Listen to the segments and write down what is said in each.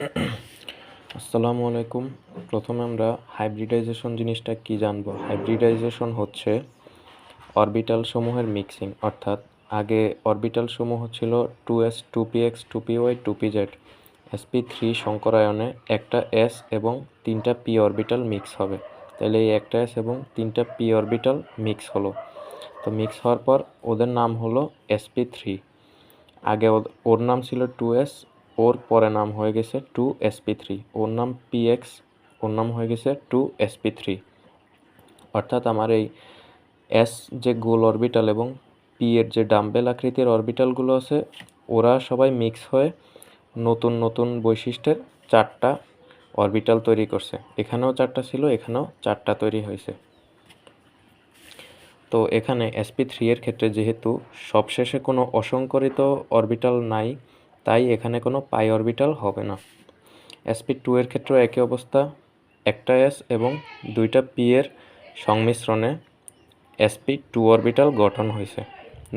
আসসালামু আলাইকুম। প্রথমে আমরা হাইব্রিডাইজেশন জিনিসটা কি জানবো। হাইব্রিডাইজেশন হচ্ছে অরবিটাল সমূহের মিক্সিং, অর্থাৎ আগে অরবিটাল সমূহ ছিল 2s 2px 2py 2pz। sp3 সংকরায়নে একটা s এবং 3টা p অরবিটাল মিক্স হবে, তাহলে এই একটা s এবং 3টা p অরবিটাল মিক্স হলো। তো মিক্স হওয়ার পর ওদের নাম হলো sp3। আগে ওর নাম ছিল 2s, ওর পরে নাম হয়ে গেছে 2sp3। ওর নাম px, ওর নাম হয়ে গেছে 2sp3। অর্থাৎ আমার এই s যে গোল অরবিটাল এবং p এর যে ডাম্বেল আকৃতির অরবিটালগুলো আছে, ওরা সবাই মিক্স হয়ে নতুন নতুন বৈশিষ্ট্যের 4টা অরবিটাল তৈরি করছে। এখানেও 4টা ছিল, এখানেও 4টা তৈরি হয়েছে। তো এখানে sp3 এর ক্ষেত্রে যেহেতু সবশেষে কোনো অসংকরিত অরবিটাল নাই, তাই এখানে কোনো পাই অরবিটাল হবে না। sp2 এর ক্ষেত্রেও একই অবস্থা, একটা s এবং 2টা p এর সংমিশ্রণে sp2 অরবিটাল গঠন হয়েছে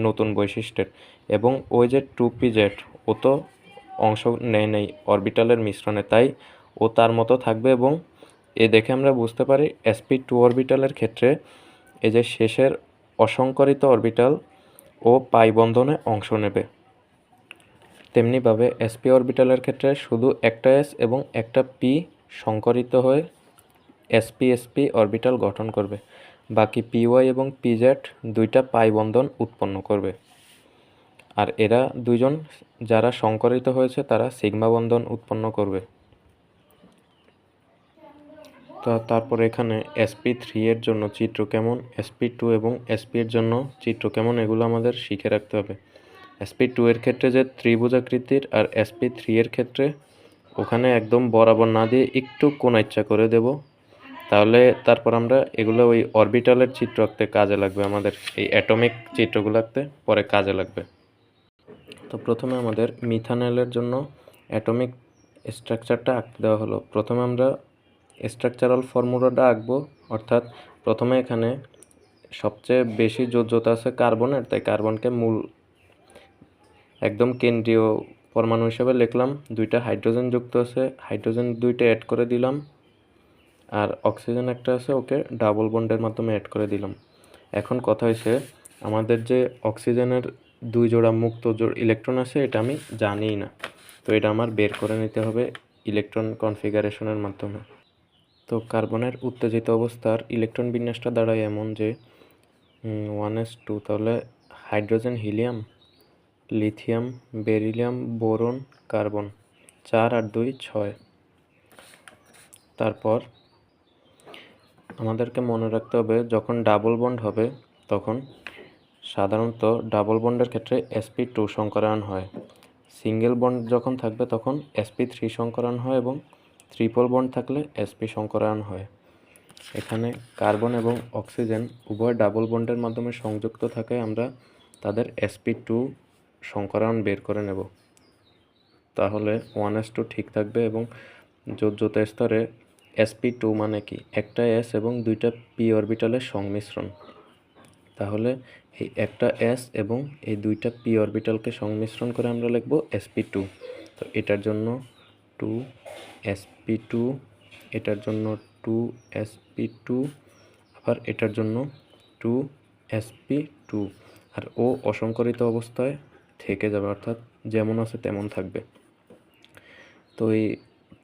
নতুন বৈশিষ্ট্যের। এবং ওই যে 2pz, ও তো অংশ নেই অরবিটালের মিশ্রণে, তাই ও তার মতো থাকবে। এবং এ দেখে আমরা বুঝতে পারি sp2 অরবিটালের ক্ষেত্রে এই যে শেষের অসংকরিত অরবিটাল ও পাই বন্ধনে অংশ নেবে। তেমনিভাবে sp অরবিটালের ক্ষেত্রে শুধু একটা s এবং একটা p সংকরিত হয়ে sp অরবিটাল গঠন করবে, বাকি py এবং pz 2টা পাই বন্ধন উৎপন্ন করবে। আর এরা দুইজন যারা সংকরিত হয়েছে তারা সিগমা বন্ধন উৎপন্ন করবে। তারপর এখানে sp3 এর জন্য চিত্র কেমন, sp2 এবং sp এর জন্য চিত্র কেমন, এগুলো আমাদের শিখে রাখতে হবে। sp2 এর ক্ষেত্রে যে ত্রিভুজাকৃতির, আর sp3 এর ক্ষেত্রে ওখানে একদম বরাবর না দিয়ে একটু কোণা ইচ্ছা করে দেব, তাহলে তারপর আমরা এগুলো ওই অরবিটালের চিত্র আঁকতে কাজে লাগবে, আমাদের এই অ্যাটমিক চিত্রগুলো আঁকতে পরে কাজে লাগবে। তো প্রথমে আমাদের মিথানলের জন্য অ্যাটমিক স্ট্রাকচারটা আঁকতে দেওয়া হলো। প্রথমে আমরা স্ট্রাকচারাল ফর্মুলাটা আঁকবো, অর্থাৎ প্রথমে এখানে সবচেয়ে বেশি যোজ্যতা আছে কার্বনের, তাই কার্বনকে মূল একদম কেন্দ্রীয় পরমাণু হিসেবে লিখলাম। 2টা হাইড্রোজেন যুক্ত আছে, হাইড্রোজেন 2টা অ্যাড করে দিলাম, আর অক্সিজেন একটা আছে, ওকে ডাবল বন্ডের মাধ্যমে অ্যাড করে দিলাম। এখন কথা হয়েছে আমাদের যে অক্সিজেনের 2 জোড়া মুক্ত ইলেকট্রন আছে, এটা আমি জানিই না, তো এটা আমার বের করে নিতে হবে ইলেকট্রন কনফিগারেশনের মাধ্যমে। তো কার্বনের উত্তেজিত অবস্থার ইলেকট্রন বিন্যাসটা দাঁড়ায় এমন যে 1s2, তাহলে hydrogen helium, lithium, beryllium, boron, carbon, 4 আর 2 6। তারপর আমাদেরকে মনে রাখতে হবে যখন ডাবল বন্ড হবে তখন সাধারণত ডাবল বন্ডের ক্ষেত্রে sp2 সংকরায়ন হয়, সিঙ্গেল বন্ড যখন থাকবে তখন sp3 সংকরায়ন হয়, এবং ট্রিপল বন্ড থাকলে sp সংকরায়ন হয়। এখানে কার্বন এবং অক্সিজেন উভয় ডাবল বন্ডের মাধ্যমে সংযুক্ত থাকায় আমরা তাদের sp2 সংকরায়ন বের করে নেব, তাহলে 1s2 ঠিক থাকবে। এবং যোজ্যতা স্তরে sp2 মানে কি, একটা s এবং 2টা p অরবিটালের সংমিশ্রণ, তাহলে এই একটা s এবং এই 2টা p অরবিটালকে সংমিশ্রণ করে আমরা লিখব sp2। তো এটার জন্য 2sp2, এটার জন্য 2sp2, আবার এটার জন্য 2sp2, আর ও অসংকরিত অবস্থায় থেকে যাবে, অর্থাৎ যেমন আছে তেমন থাকবে। তো এই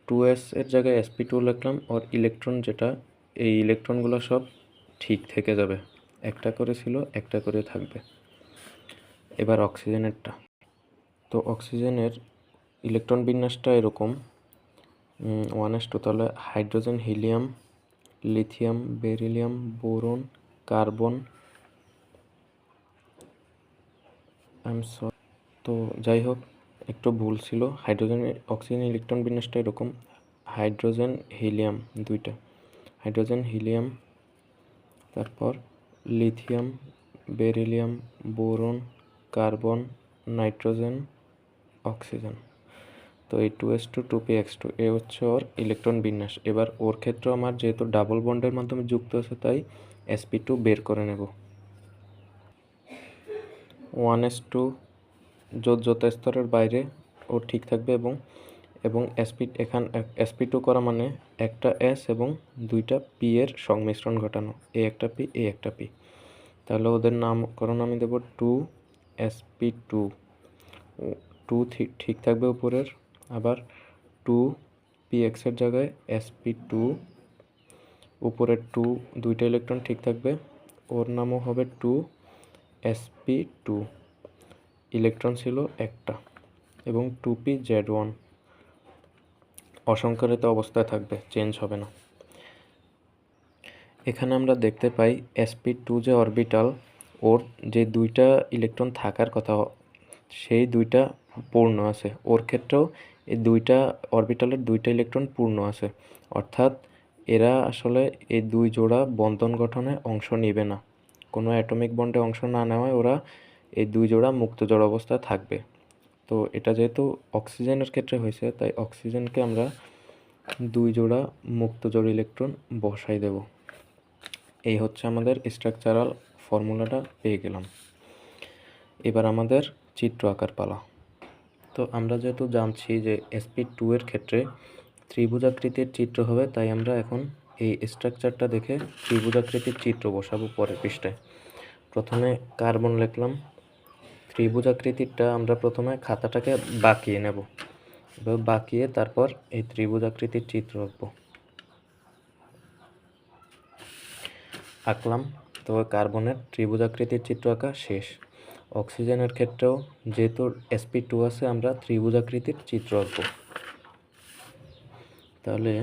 2s এর জায়গায় sp2 লিখলাম, আর ইলেকট্রন যেটা, এই ইলেকট্রনগুলো সব ঠিক থেকে যাবে, একটা করে ছিল একটা করে থাকবে। এবার অক্সিজেনেরটা, তো অক্সিজেনের ইলেকট্রন বিন্যাসটা এরকম 1s2, তাহলে hydrogen helium, lithium, beryllium, boron, carbon, তো যাই হোক একটু ভুল ছিল। অক্সিজেন ইলেকট্রন বিন্যাসটা এরকম, হাইড্রোজেন হিলিয়াম 2টা, হাইড্রোজেন হিলিয়াম, তারপর lithium, beryllium, boron, carbon, nitrogen, oxygen. তো এই 2s2 2px2 এ হচ্ছে ওর ইলেকট্রন বিন্যাস। এবার ওর ক্ষেত্রে আমার যেহেতু ডাবল বন্ডের মাধ্যমে যুক্ত আছে, তাই sp2 বের করে নেব। 1s2 যোজ্যতা স্তরের বাইরে ও ঠিক থাকবে, এবং এবং sp2 করা মানে একটা s এবং দুইটা p এর সংমিশ্রণ ঘটানো, এ একটা p এ একটা p। তাহলে ওদের নামকরণ আমি দেব 2sp2। 2 ঠিক থাকবে উপরের, আবার 2px এর জায়গায় sp2, উপরের 2 দুইটা ইলেকট্রন ঠিক থাকবে, ওর নামও হবে 2sp2, ইলেকট্রন ছিল একটা, এবং 2pz1 অসংখ্যায়িত অবস্থায় থাকবে, চেঞ্জ হবে না। এখানে আমরা দেখতে পাই sp2 যে অরবিটাল, ওর যে দুইটা ইলেকট্রন থাকার কথা সেই দুইটা পূর্ণ আছে, ওর ক্ষেত্রেও এই দুইটা অরবিটালের দুইটা ইলেকট্রন পূর্ণ আছে, অর্থাৎ এরা আসলে এই দুই জোড়া বন্ধন গঠনে অংশ নেবে না। কোনো অ্যাটমিক বন্ডে অংশ না নেওয়ায় ওরা এই দুই জোড়া মুক্ত জোড় অবস্থায় থাকবে। তো এটা যেহেতু অক্সিজেনের ক্ষেত্রে হয়েছে, তাই অক্সিজেনকে আমরা দুই জোড়া মুক্ত জোড় ইলেকট্রন বসাই দেব। এই হচ্ছে আমাদের স্ট্রাকচারাল ফর্মুলাটা পেয়ে গেলাম। এবার আমাদের চিত্র আঁকার পালা। তো আমরা যেহেতু জানছি যে sp2 এর ক্ষেত্রে ত্রিভুজাকৃতির চিত্র হবে, তাই আমরা এখন এই স্ট্রাকচারটা দেখে ত্রিভুজাকৃতির চিত্র বসাবো পরের পৃষ্ঠায়। প্রথমে কার্বন লিখলাম, ত্রিভুজাকৃতিরটা আমরা প্রথমে খাতাটাকে বাঁকিয়ে নেব, এবার বাঁকিয়ে তারপর এই ত্রিভুজাকৃতির চিত্র আঁকবো। আঁকলাম, তো কার্বনের ত্রিভুজাকৃতির চিত্র আঁকা শেষ। অক্সিজেনের ক্ষেত্রেও যেহেতু sp2 আছে, আমরা ত্রিভুজাকৃতির চিত্র আঁকবো। তাহলে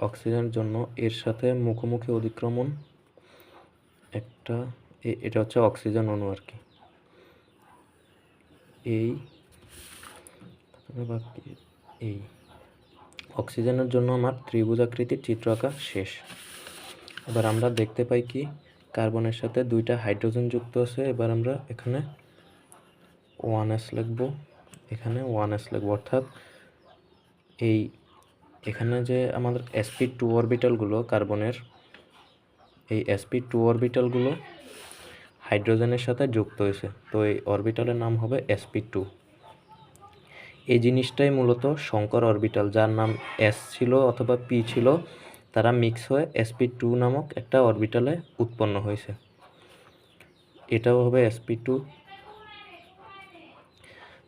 অক্সিজেনের জন্য এর সাথে মুখোমুখি অধিক্রমণ একটা, এটা হচ্ছে অক্সিজেন অণু আর কি, এই অক্সিজেনের জন্য আমার ত্রিভুজাকৃতির চিত্র আঁকা শেষ। এবার আমরা দেখতে পাই কি কার্বনের সাথে দুইটা হাইড্রোজেন যুক্ত আছে, এবার আমরা এখানে 1s লিখব, এখানে 1s লিখব, অর্থাৎ এখানে যে আমাদের sp2 অরবিটালগুলো কার্বনের, এই sp2 অরবিটালগুলো হাইড্রোজেনের সাথে যুক্ত হয়েছে, তো এই অরবিটালের নাম হবে sp2। এই জিনিসটাই মূলত সংকর অরবিটাল, যার নাম s ছিল অথবা p ছিল, তারা মিক্স হয়ে sp2 নামক একটা অরবিটালে উৎপন্ন হয়েছে। এটাও হবে sp2।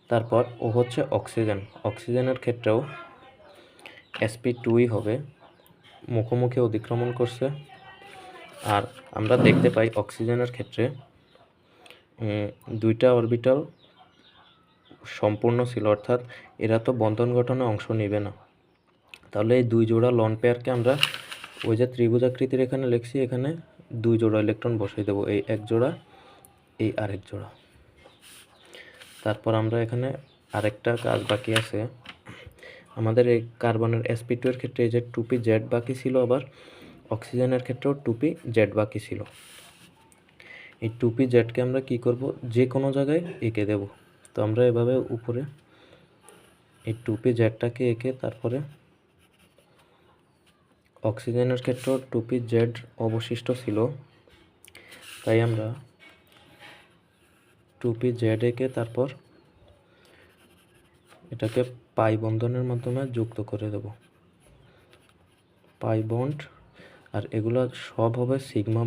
তারপর ও হচ্ছে অক্সিজেন, অক্সিজেনের ক্ষেত্রেও sp2ই হবে, মুখোমুখি অতিক্রমণ করছে। আর আমরা দেখতে পাই অক্সিজেনের ক্ষেত্রে দুইটা অরবিটাল সম্পূর্ণ ছিল, অর্থাৎ এরা তো বন্ধন গঠনে অংশ নেবে না। তাহলে এই দুই জোড়া লন পেয়ারকে আমরা ওই যে ত্রিভুজাকৃতির এখানে লিখছি, এখানে দুই জোড়া ইলেকট্রন বসাই দেবো, এই এক জোড়া, এই আরেক জোড়া। তারপর আমরা এখানে আরেকটা কাজ বাকি আছে আমাদের, এই কার্বনের sp2 এর ক্ষেত্রে এই যে 2pz বাকি ছিল, আবার অক্সিজেনের ক্ষেত্রেও 2pz বাকি ছিল। এই 2pzকে আমরা কি করব, যে কোনো জায়গায় এঁকে দেব। তো আমরা এভাবে উপরে এই 2pzটাকে এঁকে, তারপরে অক্সিজেনের ক্ষেত্রেও 2pz অবশিষ্ট ছিল, তাই আমরা 2pz এঁকে তারপর এটাকে পাই বন্ধনের মাধ্যমে যুক্ত করে দেব, পাই বন্ড। আর এগুলো সব হবে সিগমা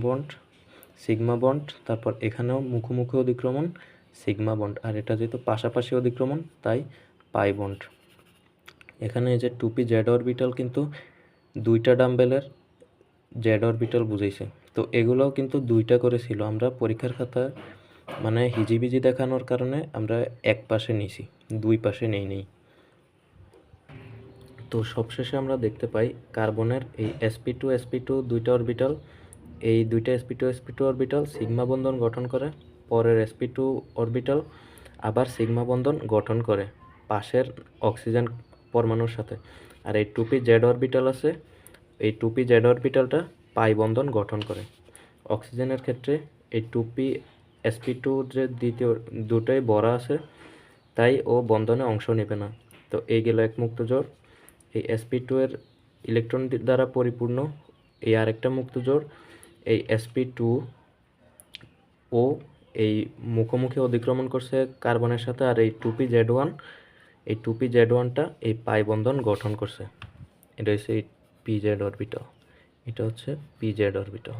বন্ড, তারপর এখানেও মুখোমুখি অধিক্রমণ সিগমা বন্ড, আর এটা যেহেতু পাশাপাশি অধিক্রমণ তাই পাই বন্ড। এখানে এই যে 2pz অরবিটাল কিন্তু দুইটা ডাম্বেলের জেড অরবিটাল বুঝাইছে, তো এগুলোও কিন্তু দুইটা করে ছিল। আমরা পরীক্ষার খাতায় মানে হিজিবিজি দেখানোর কারণে আমরা এক পাশে নিছি, দুই পাশে নেই। তো সবশেষে আমরা দেখতে পাই কার্বনের এই sp2 দুইটা অরবিটাল, এই দুইটা sp2 অরবিটাল সিগমা বন্ধন গঠন করে, পরের sp2 অরবিটাল আবার সিগমা বন্ধন গঠন করে পাশের অক্সিজেন পরমাণুর সাথে। আর এই 2pz অরবিটাল আছে, এই 2pz অরবিটালটা পাই বন্ধন গঠন করে। অক্সিজেনের ক্ষেত্রে এই 2p sp2 যে দ্বিতীয় দুটোই বড়া আছে, তাই ও বন্ধনে অংশ নেবে না। তো এই গেল এক মুক্ত জোড়, এই sp2 এর ইলেকট্রন দ্বারা পরিপূর্ণ এই আরেকটা মুক্ত জোড়, এই sp2 ও এই মুখোমুখি অতিক্রমণ করছে কার্বনের সাথে, আর এই 2pz1 এই 2p-Z1টা এই পাই বন্ধন গঠন করছে। এটা হচ্ছে এই pz অরবিটাল, এটা হচ্ছে pz অরবিটাল।